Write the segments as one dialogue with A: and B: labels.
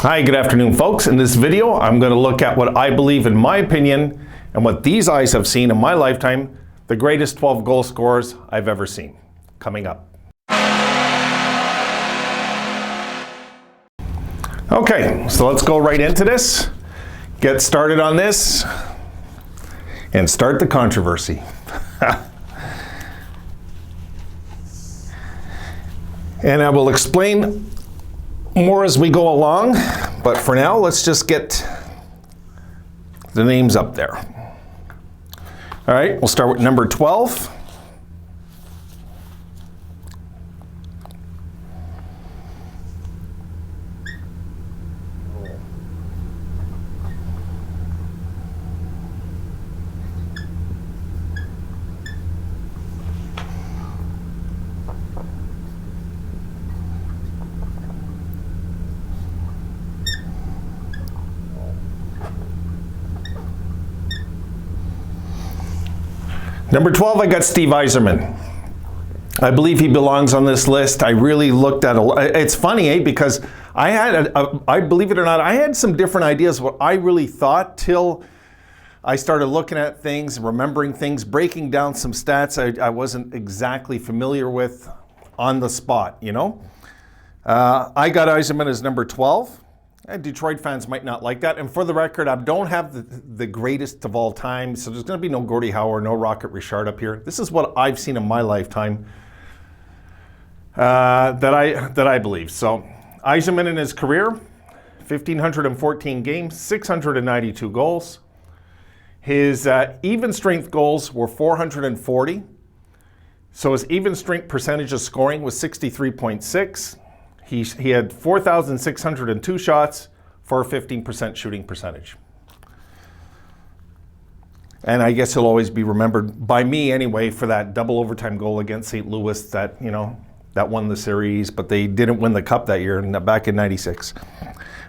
A: Hi, good afternoon, folks. In this video, I'm going to look at what I believe, in my opinion, and what these eyes have seen in my lifetime, the greatest 12 goal scorers I've ever seen. Coming up. Okay, so let's go right into this, get started on this, and start the controversy. And I will explain more as we go along, but for now, let's just get the names up there. All right, we'll start with number 12. Number 12, I got Steve Yzerman. I believe he belongs on this list. I really looked at it's funny, because I believe it or not, I had some different ideas of what I really thought till I started looking at things, remembering things, breaking down some stats I wasn't exactly familiar with on the spot, you know? I got Yzerman as number 12. Detroit fans might not like that. And for the record, I don't have the greatest of all time, so there's going to be no Gordie Howe, no Rocket Richard up here. This is what I've seen in my lifetime that I believe. So Yzerman in his career, 1,514 games, 692 goals. His even strength goals were 440. So his even strength percentage of scoring was 63.6. He had 4,602 shots for a 15% shooting percentage. And I guess he'll always be remembered by me anyway for that double overtime goal against St. Louis that won the series, but they didn't win the cup that year, back in '96.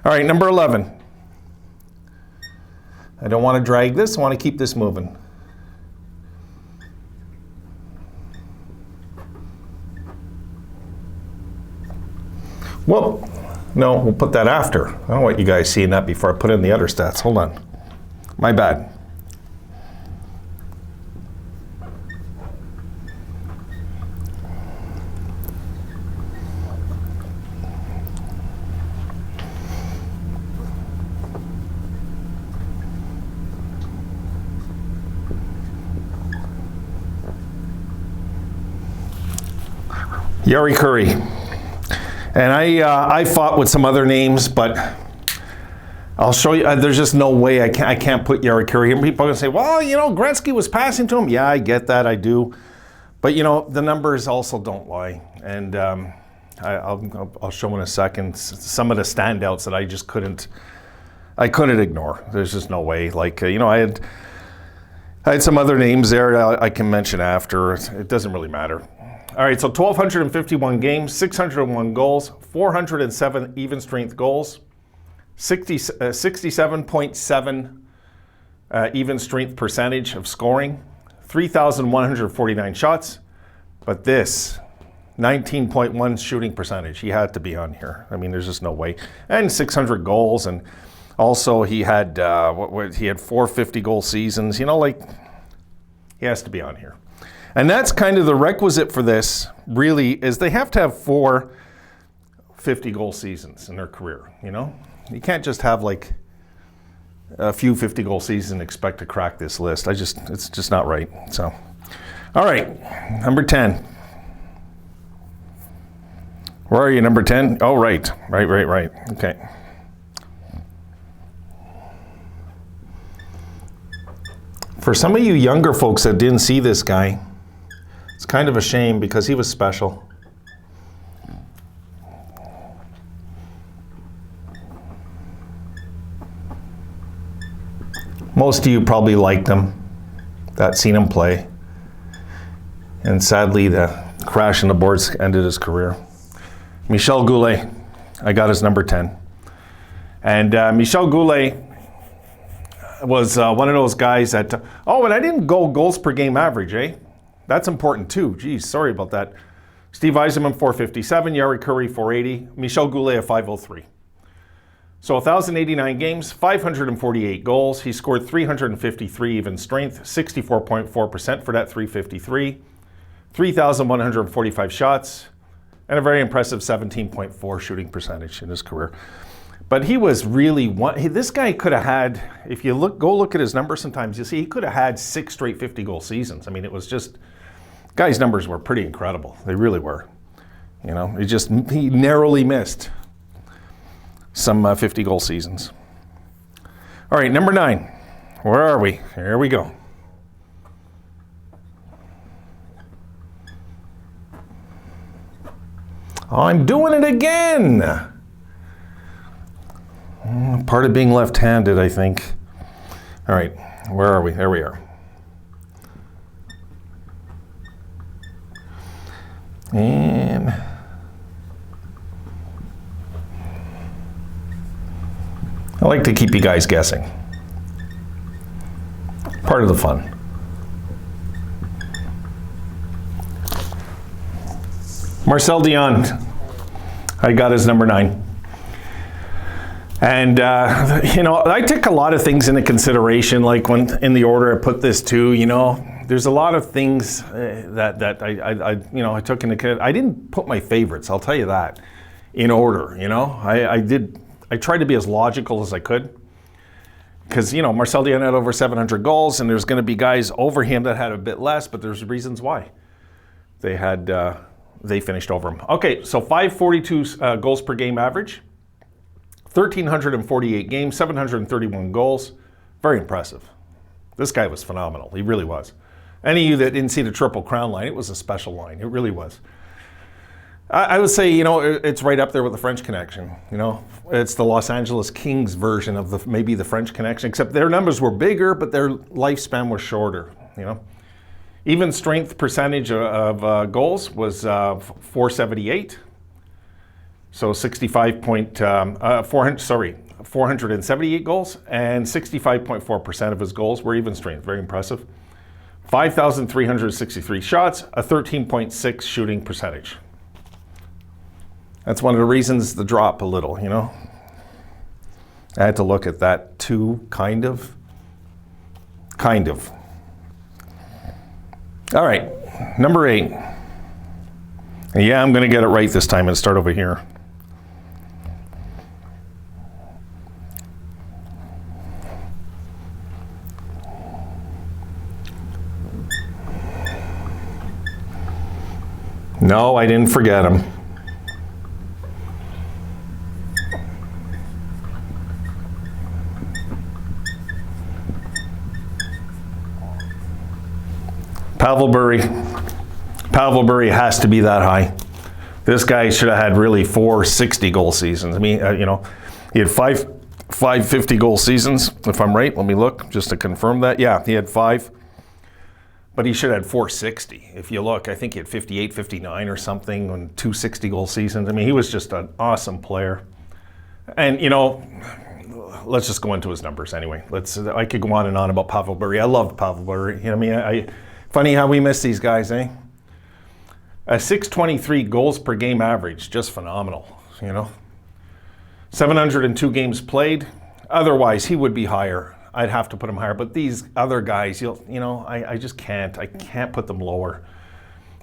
A: All right, number 11. I don't want to drag this, I want to keep this moving. Well, no, we'll put that after. I don't want you guys seeing that before I put in the other stats. Hold on. My bad. Yuri Curry. And I fought with some other names, but I'll show you. There's just no way I can't put Yuri Curry. And people are going to say, well, Gretzky was passing to him. Yeah, I get that, I do. But, the numbers also don't lie. And I'll show in a second some of the standouts that I just couldn't ignore. There's just no way. Like, I had some other names there I can mention after. It doesn't really matter. All right, so 1,251 games, 601 goals, 407 even strength goals, 67.7 even strength percentage of scoring, 3,149 shots, but this 19.1 shooting percentage. He had to be on here. I mean, there's just no way. And 600 goals, and also he had 450 goal seasons. He has to be on here. And that's kind of the requisite for this, really, is they have to have 4 50-goal seasons in their career, You can't just have, a few 50-goal seasons and expect to crack this list. It's just not right. So, all right, number 10. Where are you, number 10? Oh, right. Okay. For some of you younger folks that didn't see this guy, it's kind of a shame because he was special. Most of you probably liked him, that seen him play. And sadly, the crash in the boards ended his career. Marcel Goulet, I got his number 10. And Marcel Goulet was one of those guys that, and I didn't go goals per game average, eh? That's important too. Geez, sorry about that. Steve Yzerman, 457, Yuri Curry, 480, Marcel Goulet, 503. So 1,089 games, 548 goals. He scored 353 even strength, 64.4% for that 353, 3,145 shots, and a very impressive 17.4 shooting percentage in his career. But he was really this guy could have had, if you go look at his numbers sometimes, you see he could have had 6 straight 50-goal seasons. I mean, it was just, guy's numbers were pretty incredible. They really were. You know, he narrowly missed some 50-goal seasons. All right, number 9. Where are we? Here we go. Oh, I'm doing it again. Part of being left-handed, I think. All right, where are we? There we are. And I like to keep you guys guessing. Part of the fun. Marcel Dion. I got his number 9. And, you know, I took a lot of things into consideration, like when in the order I put this to, you know, there's a lot of things that I took into account. I didn't put my favorites, I'll tell you that, in order, you know. I tried to be as logical as I could. Because, you know, Marcel Dion had over 700 goals, and there's going to be guys over him that had a bit less, but there's reasons why they finished over him. Okay, so 542 goals per game average, 1,348 games, 731 goals. Very impressive. This guy was phenomenal. He really was. Any of you that didn't see the Triple Crown line, it was a special line. It really was. I would say, you know, it's right up there with the French Connection. You know, it's the Los Angeles Kings version of maybe the French Connection, except their numbers were bigger, but their lifespan was shorter. You know, even strength percentage of goals was 478. So 478 goals, and 65.4% of his goals were even strength. Very impressive. 5,363 shots, a 13.6 shooting percentage. That's one of the reasons the drop a little, you know. I had to look at that too, kind of. All right, number 8. And yeah, I'm going to get it right this time and start over here. No, I didn't forget him. Pavel Bure has to be that high. This guy should have had really 4 60-goal seasons. I mean, you know, he had 5 50-goal seasons, if I'm right. Let me look just to confirm that. Yeah, he had 5. But he should have had 460. If you look, I think he had 58, 59 or something on 2 60-goal seasons. I mean, he was just an awesome player. And, you know, let's just go into his numbers anyway. I could go on and on about Pavel Bure. I loved Pavel Bure. You know, I mean, funny how we miss these guys, eh? A 623 goals per game average, just phenomenal, you know. 702 games played. Otherwise, he would be higher. I'd have to put him higher. But these other guys, you know, I just can't. I can't put them lower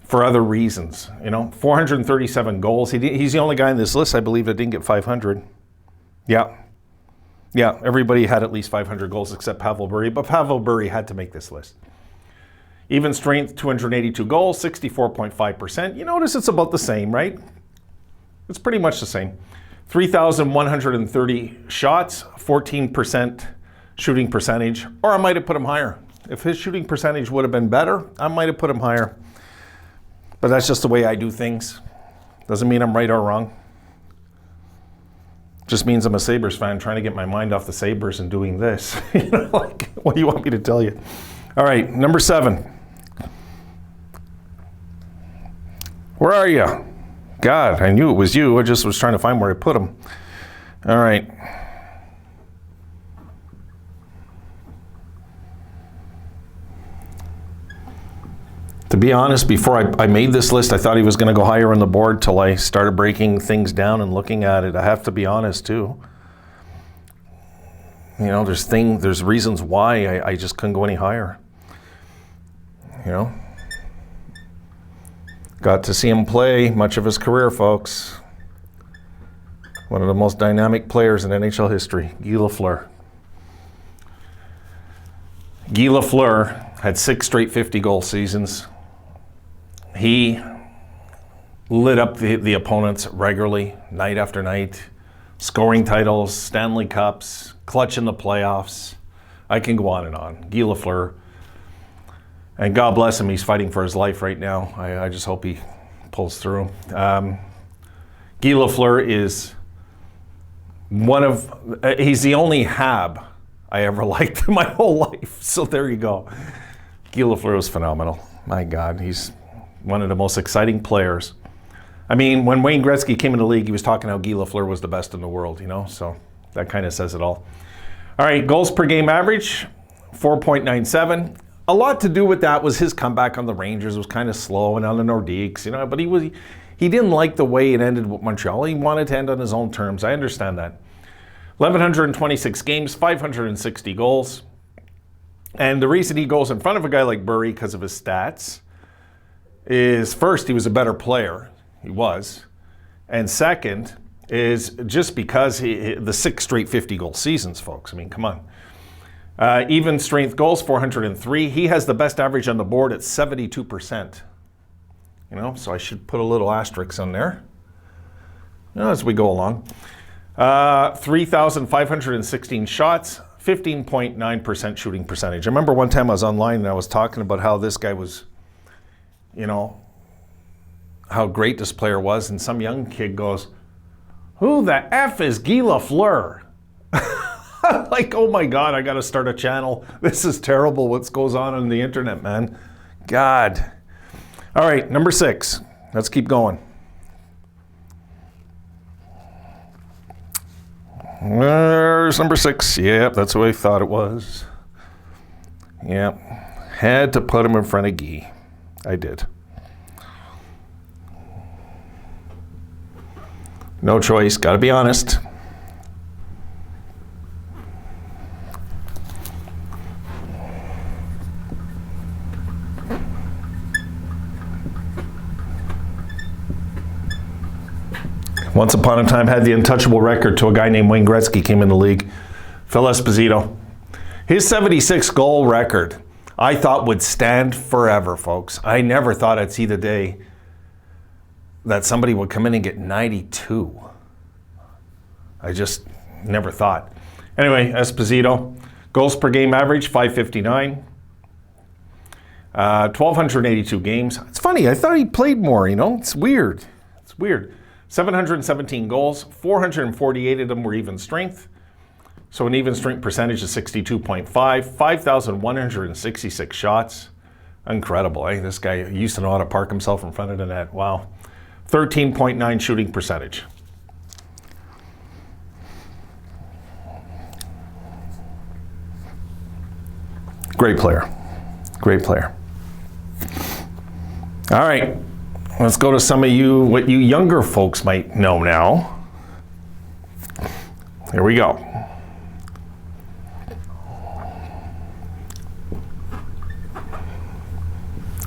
A: for other reasons, you know. 437 goals. He's the only guy on this list, I believe, that didn't get 500. Yeah, everybody had at least 500 goals except Pavel Bure. But Pavel Bure had to make this list. Even strength, 282 goals, 64.5%. You notice it's about the same, right? It's pretty much the same. 3,130 shots, 14% shooting percentage, or I might have put him higher. If his shooting percentage would have been better, I might have put him higher. But that's just the way I do things. Doesn't mean I'm right or wrong. Just means I'm a Sabres fan trying to get my mind off the Sabres and doing this. You know, like, what do you want me to tell you? All right, number 7. Where are you? God, I knew it was you. I just was trying to find where I put him. All right. To be honest, before I made this list, I thought he was going to go higher on the board till I started breaking things down and looking at it. I have to be honest, too. you know, there's reasons why I just couldn't go any higher. You know, got to see him play much of his career, folks. One of the most dynamic players in NHL history, Guy Lafleur. Guy Lafleur had 6 straight 50-goal seasons. He lit up the opponents regularly, night after night, scoring titles, Stanley Cups, clutch in the playoffs. I can go on and on. Guy Lafleur. And God bless him, he's fighting for his life right now. I just hope he pulls through. Guy Lafleur is he's the only Hab I ever liked in my whole life. So there you go. Guy Lafleur was phenomenal. My God, he's one of the most exciting players. I mean, when Wayne Gretzky came in the league, he was talking how Guy Lafleur was the best in the world, you know? So that kind of says it all. All right, goals per game average, 4.97. A lot to do with that was his comeback on the Rangers was kind of slow and on the Nordiques, you know, but he didn't like the way it ended with Montreal. He wanted to end on his own terms. I understand that. 1,126 games, 560 goals. And the reason he goes in front of a guy like Burry because of his stats is, first, he was a better player. He was. And second is just because the 6 straight 50-goal seasons, folks. I mean, come on. Even strength goals, 403. He has the best average on the board at 72%. You know, so I should put a little asterisk on there, you know, as we go along. 3,516 shots, 15.9% shooting percentage. I remember one time I was online and I was talking about how this guy was, you know, how great this player was, and some young kid goes, "Who the F is Guy Lafleur?" Like, oh my God, I got to start a channel. This is terrible what goes on the internet, man. God. All right, number 6. Let's keep going. There's number 6. Yep, that's what I thought it was. Yep. Had to put him in front of Guy. I did. No choice, got to be honest. Once upon a time had the untouchable record till a guy named Wayne Gretzky came in the league. Phil Esposito. His 76 goal record I thought would stand forever, folks. I never thought I'd see the day that somebody would come in and get 92. I just never thought. Anyway, Esposito. Goals per game average, 559. 1,282 games. It's funny, I thought he played more, you know? It's weird. It's weird. 717 goals, 448 of them were even strength. So an even strength percentage of 62.5, 5,166 shots. Incredible, eh? This guy used to know how to park himself in front of the net. Wow. 13.9 shooting percentage. Great player. Great player. All right. Let's go to some of you, what you younger folks might know now. Here we go.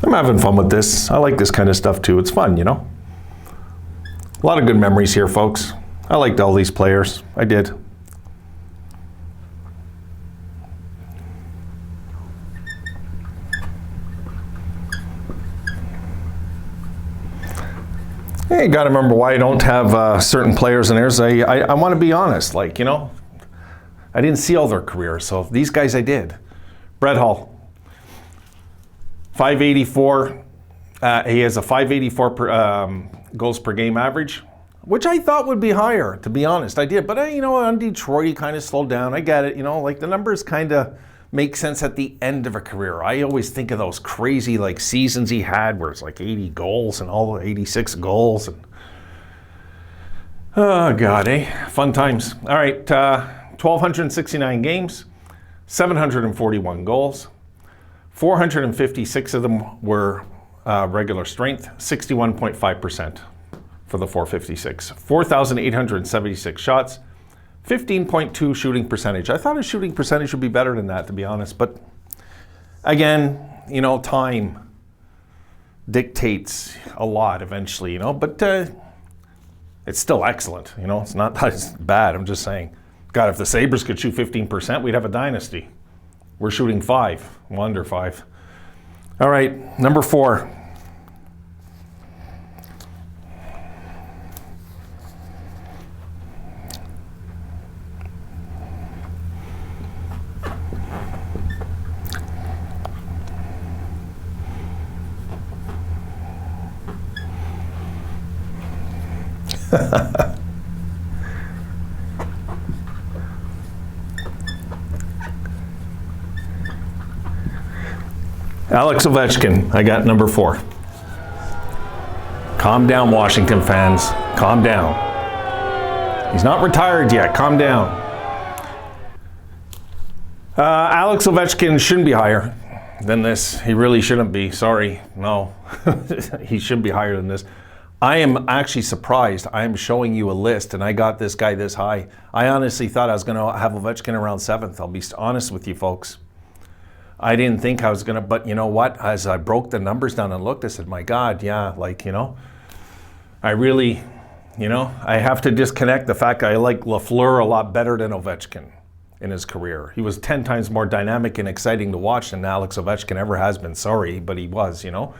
A: I'm having fun with this. I like this kind of stuff too. It's fun, you know. A lot of good memories here, folks. I liked all these players. I did. Hey, you got to remember why I don't have certain players in there. I want to be honest, like, you know, I didn't see all their careers, so these guys I did. Brett Hull, 584. He has a 584 goals per game average, which I thought would be higher, to be honest. I did, but you know, on Detroit, he kind of slowed down. I get it, you know, like the numbers kind of make sense at the end of a career. I always think of those crazy like seasons he had where it's like 80 goals and all 86 goals. And oh God, eh? Fun times. All right, 1,269 games, 741 goals. 456 of them were regular strength, 61.5% for the 456. 4,876 shots, 15.2 shooting percentage. I thought his shooting percentage would be better than that, to be honest. But again, you know, time dictates a lot eventually, you know. But it's still excellent, you know. It's not that it's bad. I'm just saying. God, if the Sabres could shoot 15%, we'd have a dynasty. We're shooting 5. Wonder 5. All right, number 4. Alex Ovechkin, I got number 4. Calm down, Washington fans. Calm down. He's not retired yet. Calm down. Alex Ovechkin shouldn't be higher than this. He really shouldn't be. Sorry. No. He should be higher than this. I am actually surprised. I am showing you a list, and I got this guy this high. I honestly thought I was going to have Ovechkin around 7th. I'll be honest with you, folks. I didn't think I was going to, but you know what? As I broke the numbers down and looked, I said, my God, yeah, like, you know, I really, you know, I have to disconnect the fact that I like Lafleur a lot better than Ovechkin in his career. He was 10 times more dynamic and exciting to watch than Alex Ovechkin ever has been. Sorry, but he was, you know.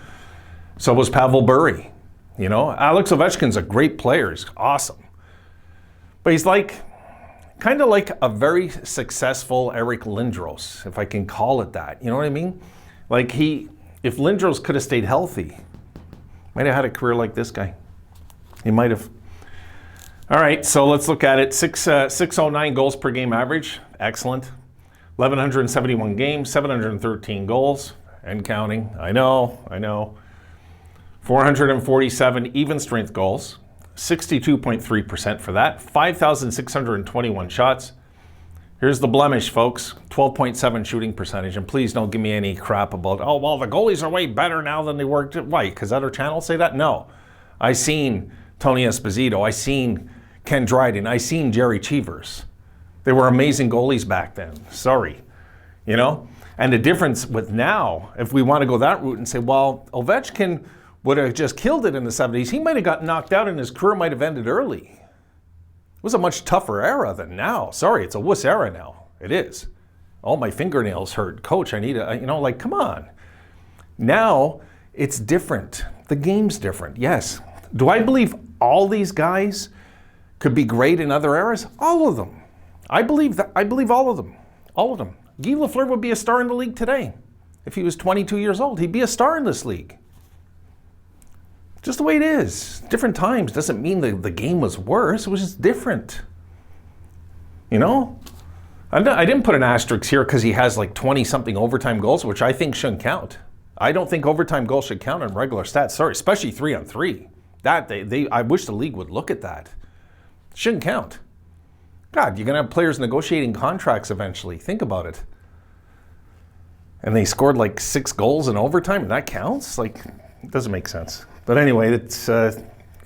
A: So was Pavel Bure, you know. Alex Ovechkin's a great player. He's awesome. But he's like, kind of like a very successful Eric Lindros, if I can call it that. You know what I mean? Like if Lindros could have stayed healthy, might have had a career like this guy. He might have. All right, so let's look at it. 609 goals per game average. Excellent. 1,171 games, 713 goals, and counting. I know. 447 even strength goals. 62.3% for that. 5,621 shots. Here's the blemish, folks. 12.7 shooting percentage. And please don't give me any crap about, oh, well, the goalies are way better now than they were. Why? Because other channels say that? No. I seen Tony Esposito. I seen Ken Dryden. I seen Jerry Cheevers. They were amazing goalies back then. Sorry. You know? And the difference with now, if we want to go that route and say, well, Ovechkin would have just killed it in the 70s. He might have got knocked out and his career might have ended early. It was a much tougher era than now. Sorry, it's a wuss era now. It is. All my fingernails hurt. Coach, I need a, you know, like, come on. Now, it's different. The game's different, yes. Do I believe all these guys could be great in other eras? All of them. I believe that. I believe all of them. All of them. Guy Lafleur would be a star in the league today. If he was 22 years old, he'd be a star in this league. Just the way it is. Different times doesn't mean the game was worse. It was just different. You know? I didn't put an asterisk here because he has like 20-something overtime goals, which I think shouldn't count. I don't think overtime goals should count in regular stats. Sorry, especially 3-on-3. That I wish the league would look at that. Shouldn't count. God, you're going to have players negotiating contracts eventually. Think about it. And they scored like 6 goals in overtime, and that counts? Like, it doesn't make sense. But anyway,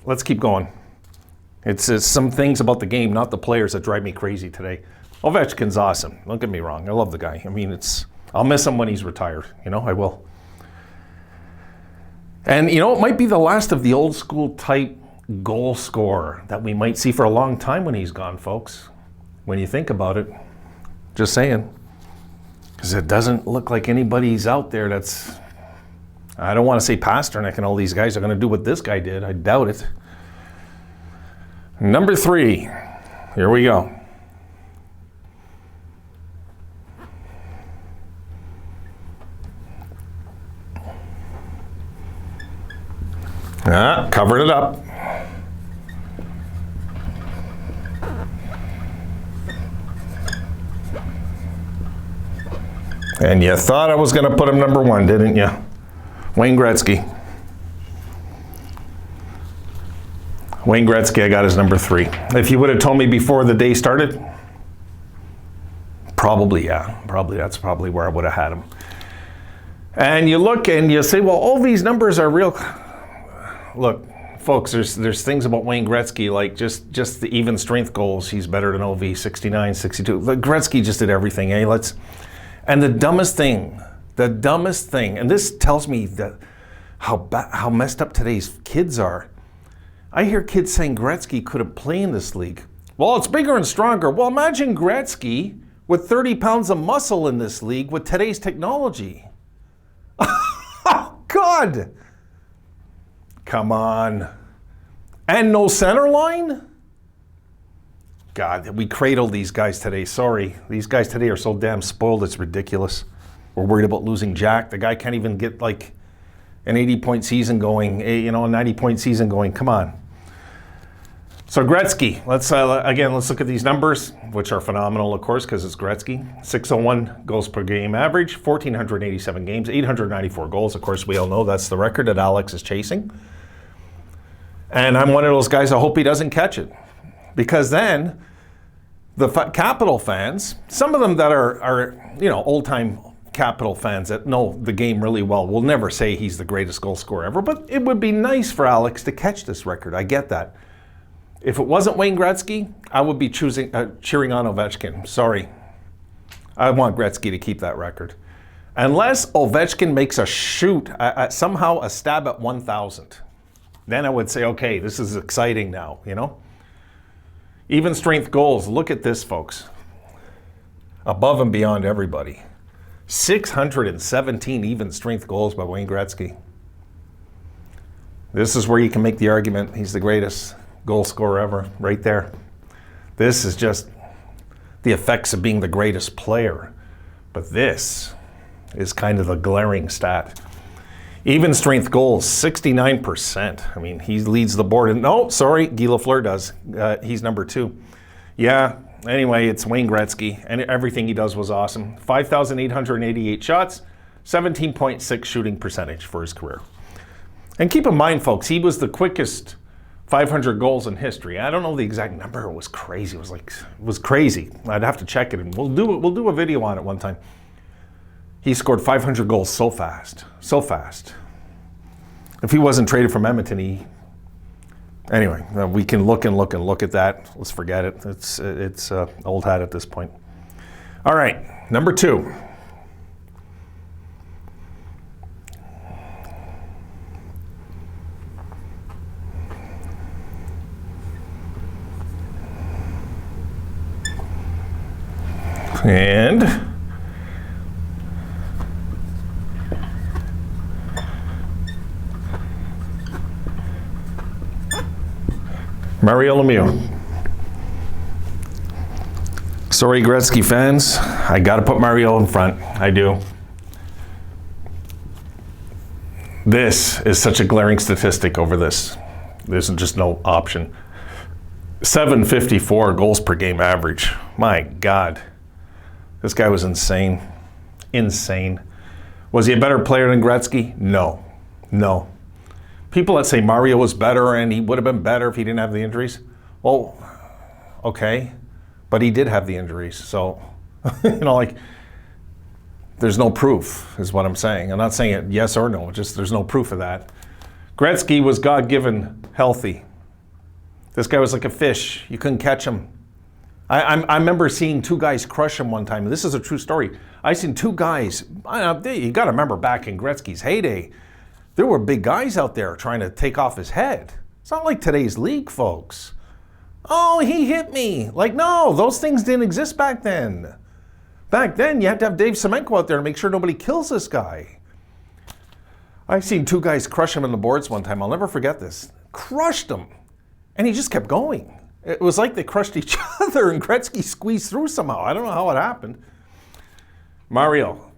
A: let's keep going. It's some things about the game, not the players, that drive me crazy today. Ovechkin's awesome. Don't get me wrong. I love the guy. I mean, I'll miss him when he's retired. You know, I will. And, you know, it might be the last of the old school type goal scorer that we might see for a long time when he's gone, folks. When you think about it. Just saying. Because it doesn't look like anybody's out there that's... I don't want to say Pasternak and all these guys are going to do what this guy did. I doubt it. Number 3. Here we go. Covered it up. And you thought I was going to put him number 1, didn't you? Wayne Gretzky. Wayne Gretzky, I got his number 3. If you would have told me before the day started, probably, yeah. That's probably where I would have had him. And you look and you say, well, all these numbers are real. Look, folks, there's things about Wayne Gretzky, like just the even strength goals. He's better than OV, 69, 62. Gretzky just did everything, eh? And the dumbest thing, and this tells me that how messed up today's kids are. I hear kids saying Gretzky couldn't play in this league. Well, it's bigger and stronger. Well, imagine Gretzky with 30 pounds of muscle in this league with today's technology. Oh, God. Come on. And no center line? God, we cradle these guys today. Sorry. These guys today are so damn spoiled, it's ridiculous. We're worried about losing Jack. The guy can't even get like an 80-point season going, a 90-point season going. Come on. So Gretzky, let's look at these numbers, which are phenomenal, of course, because it's Gretzky. 601 goals per game average, 1,487 games, 894 goals. Of course, we all know that's the record that Alex is chasing. And I'm one of those guys, I hope he doesn't catch it. Because then the Capital fans, some of them that are old-time Capital fans that know the game really well, will never say he's the greatest goal scorer ever. But it would be nice for Alex to catch this record. I get that. If it wasn't Wayne Gretzky, I would be cheering on Ovechkin. Sorry. I want Gretzky to keep that record. Unless Ovechkin makes a shoot, somehow a stab at 1,000. Then I would say, okay, this is exciting now, Even strength goals. Look at this, folks. Above and beyond everybody. 617 even strength goals by Wayne Gretzky. This is where you can make the argument he's the greatest goal scorer ever, right there. This is just the effects of being the greatest player. But this is kind of the glaring stat. Even strength goals, 69%. I mean, he leads the board. And Guy Lafleur does. He's number 2. Yeah, anyway, it's Wayne Gretzky, and everything he does was awesome. 5,888 shots, 17.6 shooting percentage for his career. And keep in mind, folks, he was the quickest 500 goals in history. I don't know the exact number. It was crazy. It was crazy. I'd have to check it, and we'll do a video on it one time. He scored 500 goals so fast. If he wasn't traded from Edmonton, anyway, we can look at that. Let's forget it. It's old hat at this point. All right, number 2. And Mario Lemieux. Sorry, Gretzky fans. I got to put Mario in front. I do. This is such a glaring statistic over this. There's just no option. 754 goals per game average. My God. This guy was insane. Insane. Was he a better player than Gretzky? No. People that say Mario was better and he would have been better if he didn't have the injuries. Well, okay. But he did have the injuries. So, there's no proof is what I'm saying. I'm not saying it yes or no. Just there's no proof of that. Gretzky was God-given healthy. This guy was like a fish. You couldn't catch him. I remember seeing 2 guys crush him one time. This is a true story. I seen 2 guys. You got to remember back in Gretzky's heyday, there were big guys out there trying to take off his head. It's not like today's league, folks. Oh, he hit me. No, those things didn't exist back then. Back then, you had to have Dave Semenko out there to make sure nobody kills this guy. I've seen 2 guys crush him in the boards one time. I'll never forget this. Crushed him. And he just kept going. It was like they crushed each other and Gretzky squeezed through somehow. I don't know how it happened. Mario.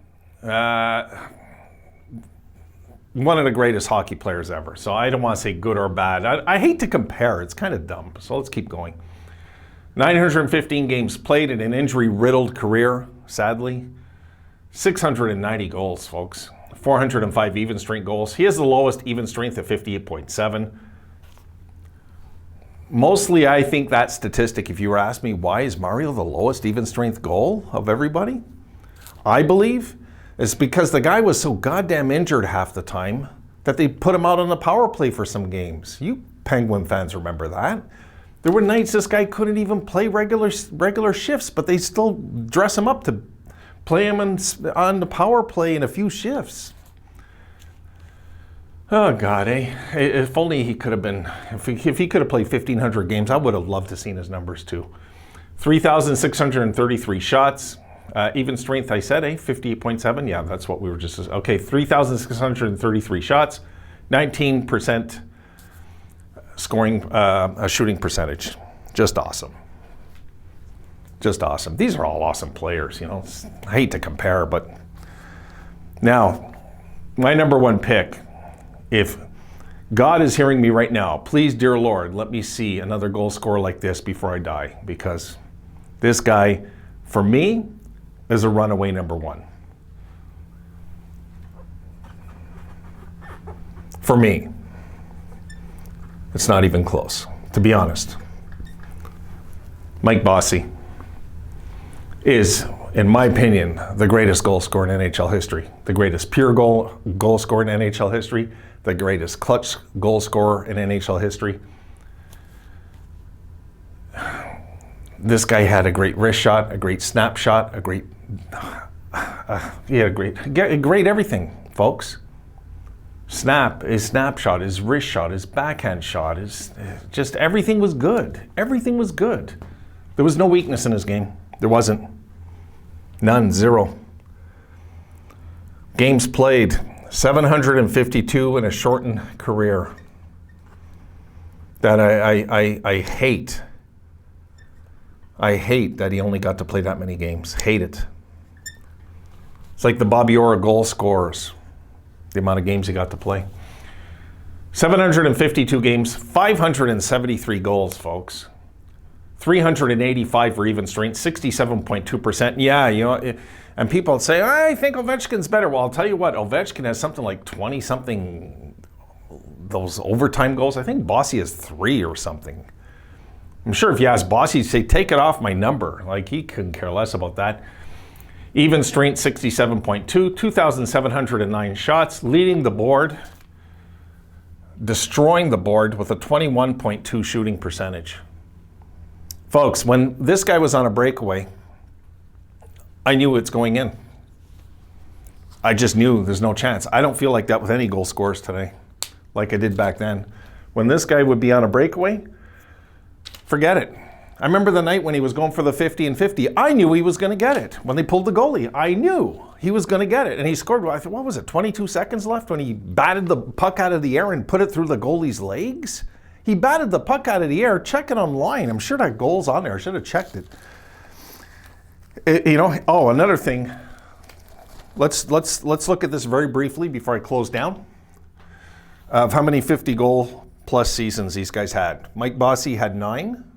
A: One of the greatest hockey players ever. So I don't want to say good or bad. I hate to compare. It's kind of dumb. So let's keep going. 915 games played in an injury-riddled career, sadly. 690 goals, folks. 405 even strength goals. He has the lowest even strength at 58.7. Mostly, I think that statistic, if you were asking me, why is Mario the lowest even strength goal of everybody? I believe it's because the guy was so goddamn injured half the time that they put him out on the power play for some games. You Penguin fans remember that. There were nights this guy couldn't even play regular shifts, but they still dress him up to play him on the power play in a few shifts. Oh God, if only he could have been, if he could have played 1,500 games, I would have loved to seen his numbers too. 3,633 shots. Even strength, I said, 58.7. Yeah, that's what we were just, okay, 3,633 shots, 19% scoring, shooting percentage. Just awesome. Just awesome. These are all awesome players, you know. I hate to compare, but now, my number one pick, if God is hearing me right now, please, dear Lord, let me see another goal scorer like this before I die, because this guy, for me, is a runaway number one. For me. It's not even close, to be honest. Mike Bossie is, in my opinion, the greatest goal scorer in NHL history, the greatest pure goal scorer in NHL history, the greatest clutch goal scorer in NHL history. This guy had a great wrist shot, a great snap shot, a great, great everything, folks. His snapshot, his wrist shot, his backhand shot, just everything was good. Everything was good. There was no weakness in his game. There wasn't. None, zero. Games played, 752 in a shortened career. That I hate. I hate that he only got to play that many games. Hate it. It's like the Bobby Orr goal scorers. The amount of games he got to play. 752 games, 573 goals, folks. 385 for even strength, 67.2%. Yeah, you know, and people say, I think Ovechkin's better. Well, I'll tell you what, Ovechkin has something like 20-something, those overtime goals. I think Bossie has 3 or something. I'm sure if you ask Bossie, he'd say, take it off my number. Like, he couldn't care less about that. Even strength, 67.2, 2,709 shots, leading the board, destroying the board with a 21.2 shooting percentage. Folks, when this guy was on a breakaway, I knew it's going in. I just knew there's no chance. I don't feel like that with any goal scorers today, like I did back then. When this guy would be on a breakaway, forget it. I remember the night when he was going for the 50 and 50. I knew he was going to get it. When they pulled the goalie, I knew he was going to get it. And he scored, I thought, what was it, 22 seconds left when he batted the puck out of the air and put it through the goalie's legs? He batted the puck out of the air. Check it online. I'm sure that goal's on there. I should have checked it. You know, oh, another thing. Let's look at this very briefly before I close down. Of how many 50-goal plus seasons these guys had. Mike Bossie had 9.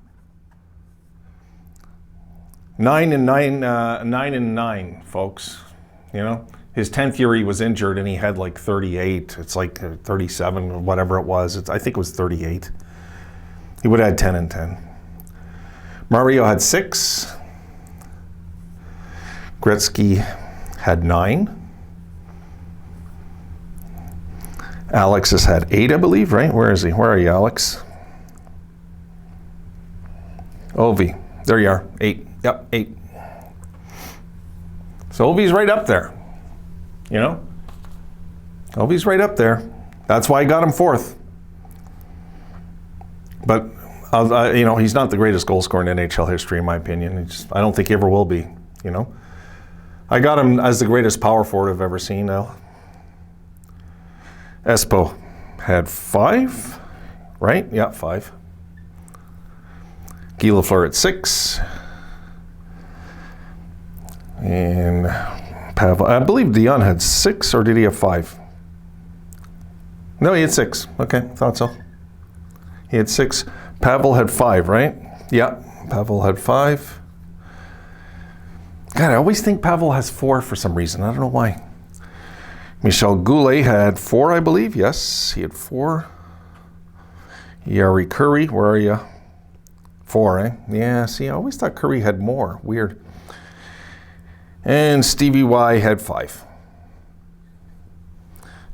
A: 9 and 9, folks. You know, his 10th year he was injured and he had like 38. It's like 37 or whatever it was. I think it was 38. He would have had 10 and 10. Mario had 6. Gretzky had 9. Alex has had 8, I believe, right? Where is he? Where are you, Alex? Ovi. There you are. 8. Yep, 8. So Ovi's right up there. You know? Ovi's right up there. That's why I got him 4th. But, you know, he's not the greatest goal scorer in NHL history, in my opinion. I don't think he ever will be, you know? I got him as the greatest power forward I've ever seen now. Espo had 5, right? Yeah, 5. Guy Lafleur at 6. And Pavel, I believe Dion had 6, or did he have 5? No, he had 6. Okay, thought so. He had 6. Pavel had 5, right? Yeah, Pavel had 5. God, I always think Pavel has 4 for some reason. I don't know why. Marcel Goulet had 4, I believe. Yes, he had 4. Yuri Curry, where are you? 4, eh? Yeah, see, I always thought Curry had more. Weird. And Stevie Y had 5.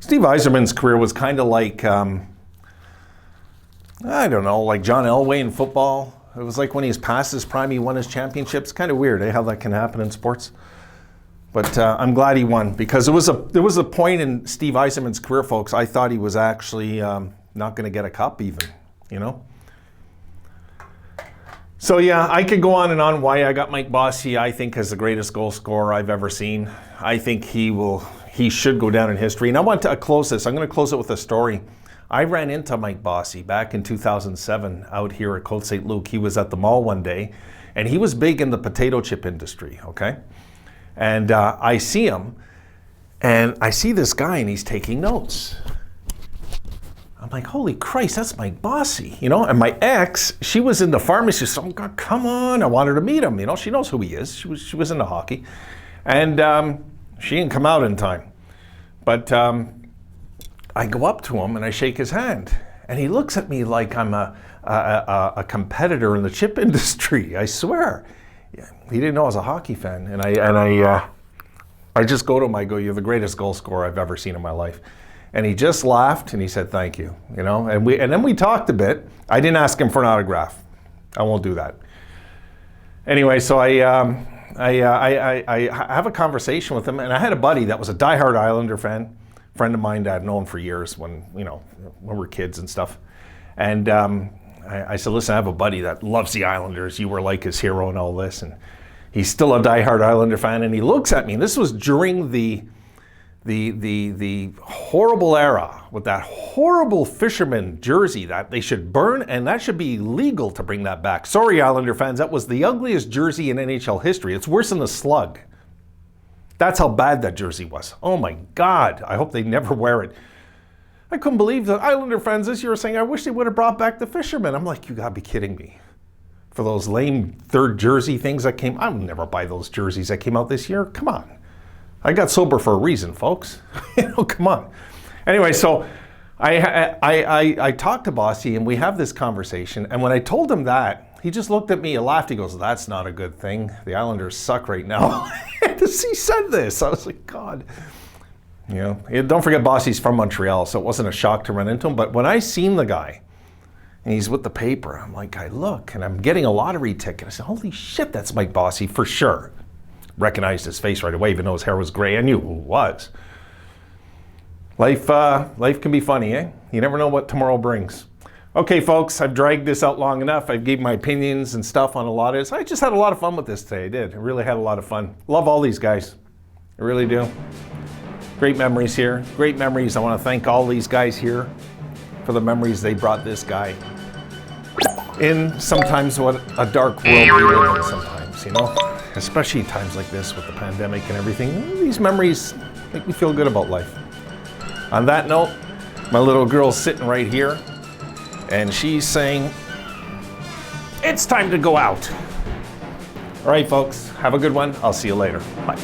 A: Steve Yzerman's career was kind of like I don't know, like John Elway in football. It was like when he was past his prime, he won his championships. Kind of weird, how that can happen in sports. But I'm glad he won, because there was a point in Steve Yzerman's career, folks, I thought he was actually not going to get a cup even, you know? So yeah, I could go on and on why I got Mike Bossie, I think, as the greatest goal scorer I've ever seen. I think he should go down in history. And I want to close this. I'm going to close it with a story. I ran into Mike Bossie back in 2007 out here at Côte St. Luc. He was at the mall one day, and he was big in the potato chip industry, okay? And I see him, and I see this guy, and he's taking notes. I'm like, holy Christ, that's Mike Bossie, you know? And my ex, she was in the pharmacy, so God, come on, I wanted to meet him, you know? She knows who he is. She was into hockey. And she didn't come out in time. But I go up to him and I shake his hand, and he looks at me like I'm a competitor in the chip industry. I swear, he didn't know I was a hockey fan, and I just go to him. I go, "You're the greatest goal scorer I've ever seen in my life," and he just laughed and he said, "Thank you," you know. And then we talked a bit. I didn't ask him for an autograph. I won't do that. Anyway, so I have a conversation with him, and I had a buddy that was a diehard Islander fan. Friend of mine that I'd known for years when we were kids and stuff. And I said, listen, I have a buddy that loves the Islanders. You were like his hero and all this. And he's still a diehard Islander fan. And he looks at me, and this was during the horrible era with that horrible fisherman jersey that they should burn, and that should be legal to bring that back. Sorry, Islander fans, that was the ugliest jersey in NHL history. It's worse than the slug. That's how bad that jersey was. Oh my God, I hope they never wear it. I couldn't believe the Islander fans this year were saying, I wish they would have brought back the fisherman. I'm like, you gotta be kidding me. For those lame third jersey things that came, I'll never buy those jerseys that came out this year. Come on. I got sober for a reason, folks. Come on. Anyway, so I talked to Bossie, and we have this conversation, and when I told him that, he just looked at me and laughed. He goes, that's not a good thing. The Islanders suck right now. He said this. I was like, God. You know, don't forget Bossie's from Montreal, so it wasn't a shock to run into him. But when I seen the guy, and he's with the paper, I'm like, I look, and I'm getting a lottery ticket. I said, holy shit, that's Mike Bossie for sure. Recognized his face right away, even though his hair was gray. I knew who it was. Life can be funny, eh? You never know what tomorrow brings. Okay, folks, I've dragged this out long enough. I've gave my opinions and stuff on a lot of this. I just had a lot of fun with this today. I did. I really had a lot of fun. Love all these guys. I really do. Great memories here. Great memories. I want to thank all these guys here for the memories they brought this guy in. Sometimes what a dark world we live in sometimes, you know? Especially times like this with the pandemic and everything. These memories make me feel good about life. On that note, my little girl's sitting right here, and she's saying, it's time to go out. All right, folks, have a good one. I'll see you later. Bye.